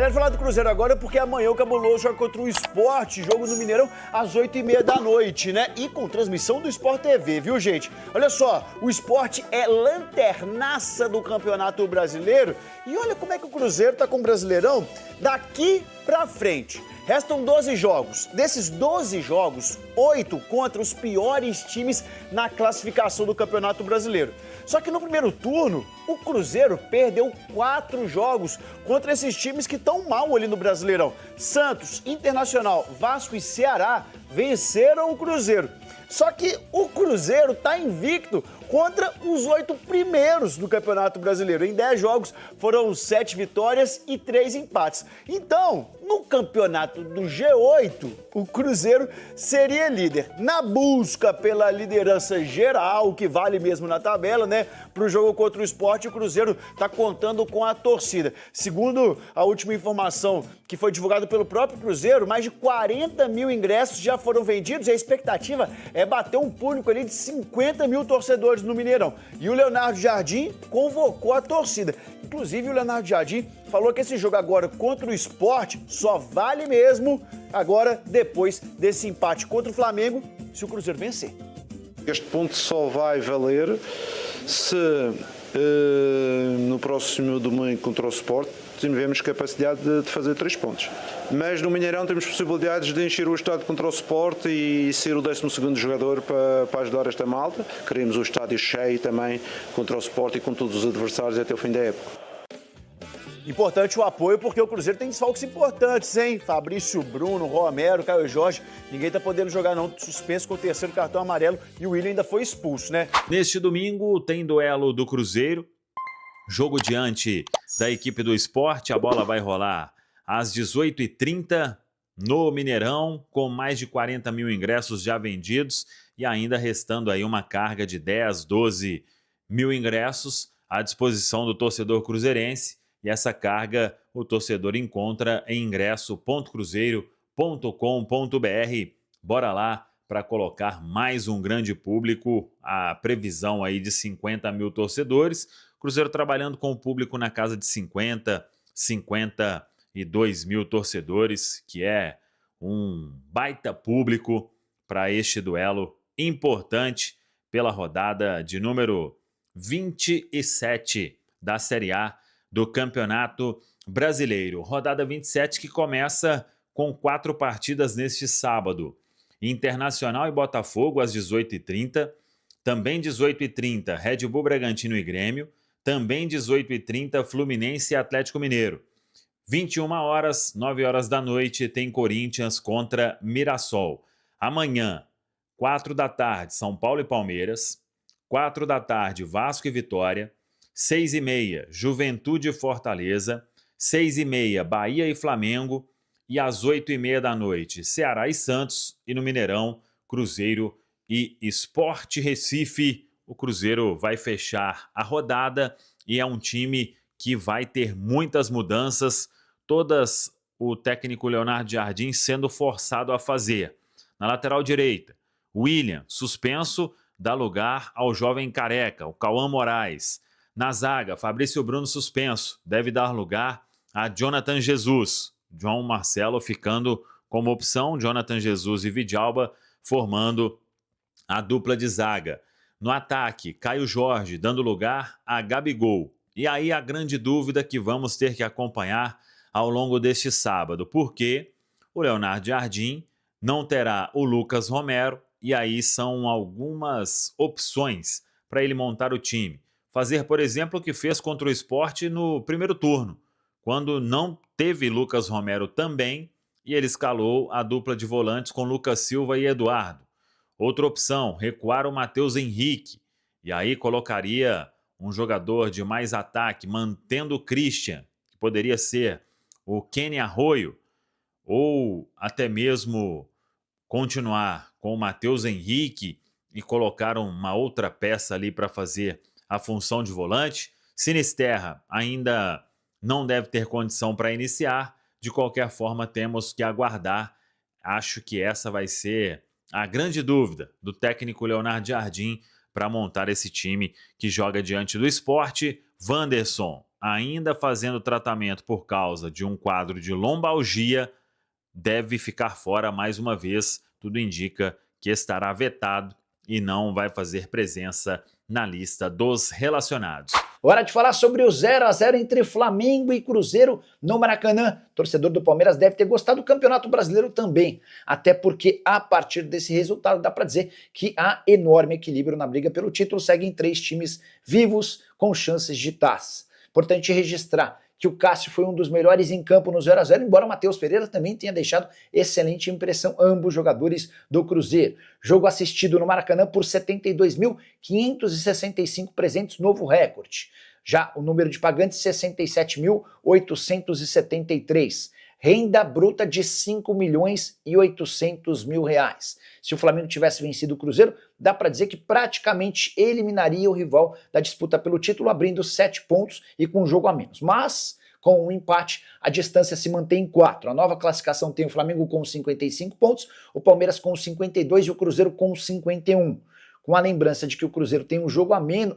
Quero falar do Cruzeiro agora porque amanhã o Cabuloso joga contra o Sport, jogo no Mineirão, às 8h30 da noite, né? E com transmissão do Sport TV, viu, gente? Olha só, o Sport é lanternaça do Campeonato Brasileiro e olha como é que o Cruzeiro tá com o Brasileirão daqui pra frente. Restam 12 jogos. Desses 12 jogos, 8 contra os piores times na classificação do Campeonato Brasileiro. Só que no primeiro turno, o Cruzeiro perdeu 4 jogos contra esses times que estão mal ali no Brasileirão. Santos, Internacional, Vasco e Ceará venceram o Cruzeiro. Só que o Cruzeiro está invicto contra os 8 primeiros do Campeonato Brasileiro. Em 10 jogos foram 7 vitórias e 3 empates. Então, no campeonato do G8, o Cruzeiro seria líder. Na busca pela liderança geral, que vale mesmo na tabela, né? Para o jogo contra o Sport, o Cruzeiro está contando com a torcida. Segundo a última informação que foi divulgada pelo próprio Cruzeiro, mais de 40 mil ingressos já foram vendidos e a expectativa é bater um público ali de 50 mil torcedores no Mineirão. E o Leonardo Jardim convocou a torcida. Inclusive, o Leonardo Jardim falou que esse jogo agora contra o Sport só vale mesmo agora depois desse empate contra o Flamengo, se o Cruzeiro vencer. Este ponto só vai valer se no próximo domingo contra o Sport tivermos capacidade de fazer 3 pontos. Mas no Mineirão temos possibilidades de encher o estádio contra o Sport e ser o 12º jogador para ajudar esta malta. Queremos o estádio cheio também contra o Sport e com todos os adversários até o fim da época. Importante o apoio, porque o Cruzeiro tem desfalques importantes, hein? Fabrício, Bruno, Romero, Caio Jorge. Ninguém tá podendo jogar não, suspenso com o 3º cartão amarelo e o Willian ainda foi expulso, né? Neste domingo tem duelo do Cruzeiro, jogo diante da equipe do Sport. A bola vai rolar às 18h30 no Mineirão, com mais de 40 mil ingressos já vendidos e ainda restando aí uma carga de 10, 12 mil ingressos à disposição do torcedor cruzeirense. E essa carga o torcedor encontra em ingresso.cruzeiro.com.br. Bora lá para colocar mais um grande público, a previsão aí de 50 mil torcedores. Cruzeiro trabalhando com o público na casa de 52 mil torcedores, que é um baita público para este duelo importante pela rodada de número 27 da Série A do Campeonato Brasileiro. Rodada 27 que começa com 4 partidas neste sábado. Internacional e Botafogo às 18h30, também 18h30 Red Bull Bragantino e Grêmio, também 18h30 Fluminense e Atlético Mineiro. 21h, 9h da noite, tem Corinthians contra Mirassol. Amanhã, 4 da tarde, São Paulo e Palmeiras, 4 da tarde, Vasco e Vitória, 6h30, Juventude e Fortaleza, 6h30, Bahia e Flamengo, e às 8h30 da noite, Ceará e Santos, e no Mineirão, Cruzeiro e Sport Recife. O Cruzeiro vai fechar a rodada e é um time que vai ter muitas mudanças, todas o técnico Leonardo Jardim sendo forçado a fazer. Na lateral direita, Willian, suspenso, dá lugar ao jovem careca, o Cauã Moraes. Na zaga, Fabrício Bruno suspenso, deve dar lugar a Jonathan Jesus. João Marcelo ficando como opção, Jonathan Jesus e Vidalba formando a dupla de zaga. No ataque, Caio Jorge dando lugar a Gabigol. E aí a grande dúvida que vamos ter que acompanhar ao longo deste sábado, porque o Leonardo Jardim não terá o Lucas Romero, e aí são algumas opções para ele montar o time. Fazer, por exemplo, o que fez contra o Sport no primeiro turno, quando não teve Lucas Romero também, e ele escalou a dupla de volantes com Lucas Silva e Eduardo. Outra opção, recuar o Matheus Henrique, e aí colocaria um jogador de mais ataque, mantendo o Christian, que poderia ser o Kenny Arroio, ou até mesmo continuar com o Matheus Henrique e colocar uma outra peça ali para fazer a função de volante. Sinisterra ainda não deve ter condição para iniciar. De qualquer forma, temos que aguardar. Acho que essa vai ser a grande dúvida do técnico Leonardo Jardim para montar esse time que joga diante do Sport. Wanderson ainda fazendo tratamento por causa de um quadro de lombalgia, deve ficar fora mais uma vez. Tudo indica que estará vetado e não vai fazer presença na lista dos relacionados. Hora de falar sobre o 0 a 0 entre Flamengo e Cruzeiro no Maracanã. O torcedor do Palmeiras deve ter gostado do Campeonato Brasileiro também, até porque a partir desse resultado dá para dizer que há enorme equilíbrio na briga pelo título. Seguem 3 times vivos com chances de taça. Importante registrar que o Cássio foi um dos melhores em campo no 0 a 0, embora o Matheus Pereira também tenha deixado excelente impressão, ambos jogadores do Cruzeiro. Jogo assistido no Maracanã por 72.565 presentes, novo recorde. Já o número de pagantes, 67.873. Renda bruta de 5.800.000 reais. Se o Flamengo tivesse vencido o Cruzeiro, dá para dizer que praticamente eliminaria o rival da disputa pelo título, abrindo 7 pontos e com um jogo a menos. Mas, com um empate, a distância se mantém em 4. A nova classificação tem o Flamengo com 55 pontos, o Palmeiras com 52 e o Cruzeiro com 51. Com a lembrança de que o Cruzeiro tem um jogo a menos,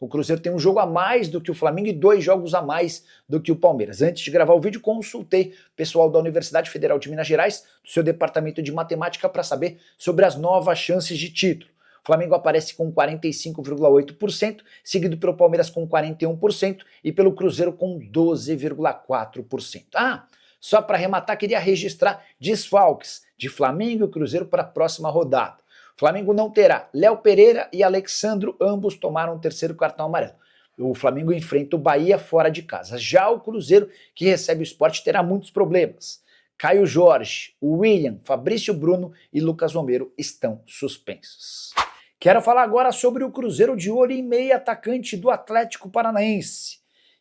o Cruzeiro tem um jogo a mais do que o Flamengo e 2 jogos a mais do que o Palmeiras. Antes de gravar o vídeo, consultei o pessoal da Universidade Federal de Minas Gerais, do seu departamento de matemática, para saber sobre as novas chances de título. O Flamengo aparece com 45,8%, seguido pelo Palmeiras com 41% e pelo Cruzeiro com 12,4%. Só para arrematar, queria registrar desfalques de Flamengo e Cruzeiro para a próxima rodada. Flamengo não terá Léo Pereira e Alexandro, ambos tomaram o 3º cartão amarelo. O Flamengo enfrenta o Bahia fora de casa. Já o Cruzeiro, que recebe o Sport, terá muitos problemas. Caio Jorge, William, Fabrício Bruno e Lucas Romero estão suspensos. Quero falar agora sobre o Cruzeiro de olho em meio atacante do Atlético Paranaense.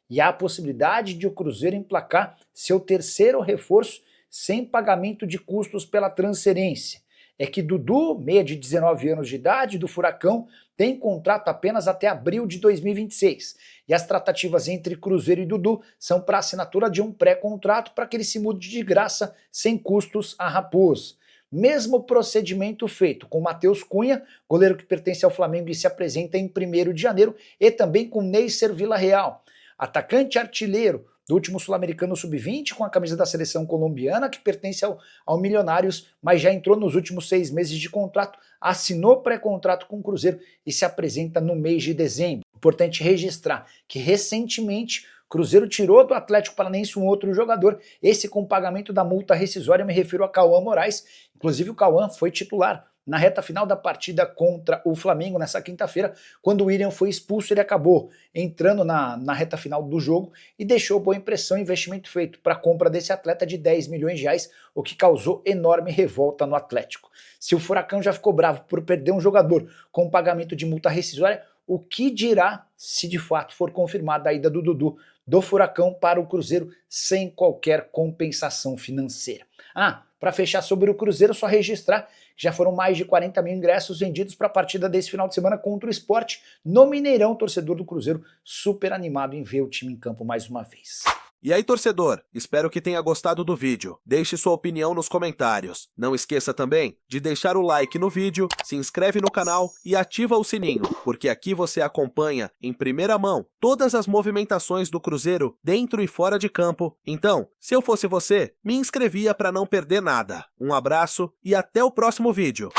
E há a possibilidade de o Cruzeiro emplacar seu 3º reforço sem pagamento de custos pela transferência. É que Dudu, meia de 19 anos de idade, do Furacão, tem contrato apenas até abril de 2026. E as tratativas entre Cruzeiro e Dudu são para a assinatura de um pré-contrato para que ele se mude de graça, sem custos, à Raposa. Mesmo procedimento feito com Matheus Cunha, goleiro que pertence ao Flamengo e se apresenta em 1º de janeiro, e também com Neisser Villarreal, atacante artilheiro do último Sul-Americano Sub-20, com a camisa da seleção colombiana, que pertence ao Milionários, mas já entrou nos últimos 6 meses de contrato, assinou pré-contrato com o Cruzeiro e se apresenta no mês de dezembro. Importante registrar que recentemente o Cruzeiro tirou do Atlético Paranaense um outro jogador, esse com pagamento da multa rescisória, me refiro a Cauã Moraes. Inclusive o Cauã foi titular na reta final da partida contra o Flamengo, nessa quinta-feira, quando o William foi expulso. Ele acabou entrando na reta final do jogo e deixou boa impressão. Investimento feito para a compra desse atleta de 10 milhões de reais, o que causou enorme revolta no Atlético. Se o Furacão já ficou bravo por perder um jogador com pagamento de multa rescisória, o que dirá se de fato for confirmada a ida do Dudu do Furacão para o Cruzeiro sem qualquer compensação financeira? Para fechar sobre o Cruzeiro, só registrar que já foram mais de 40 mil ingressos vendidos para a partida desse final de semana contra o Sport no Mineirão. Torcedor do Cruzeiro super animado em ver o time em campo mais uma vez. E aí, torcedor, espero que tenha gostado do vídeo. Deixe sua opinião nos comentários. Não esqueça também de deixar o like no vídeo, se inscreve no canal e ativa o sininho, porque aqui você acompanha em primeira mão todas as movimentações do Cruzeiro dentro e fora de campo. Então, se eu fosse você, me inscrevia para não perder nada. Um abraço e até o próximo vídeo.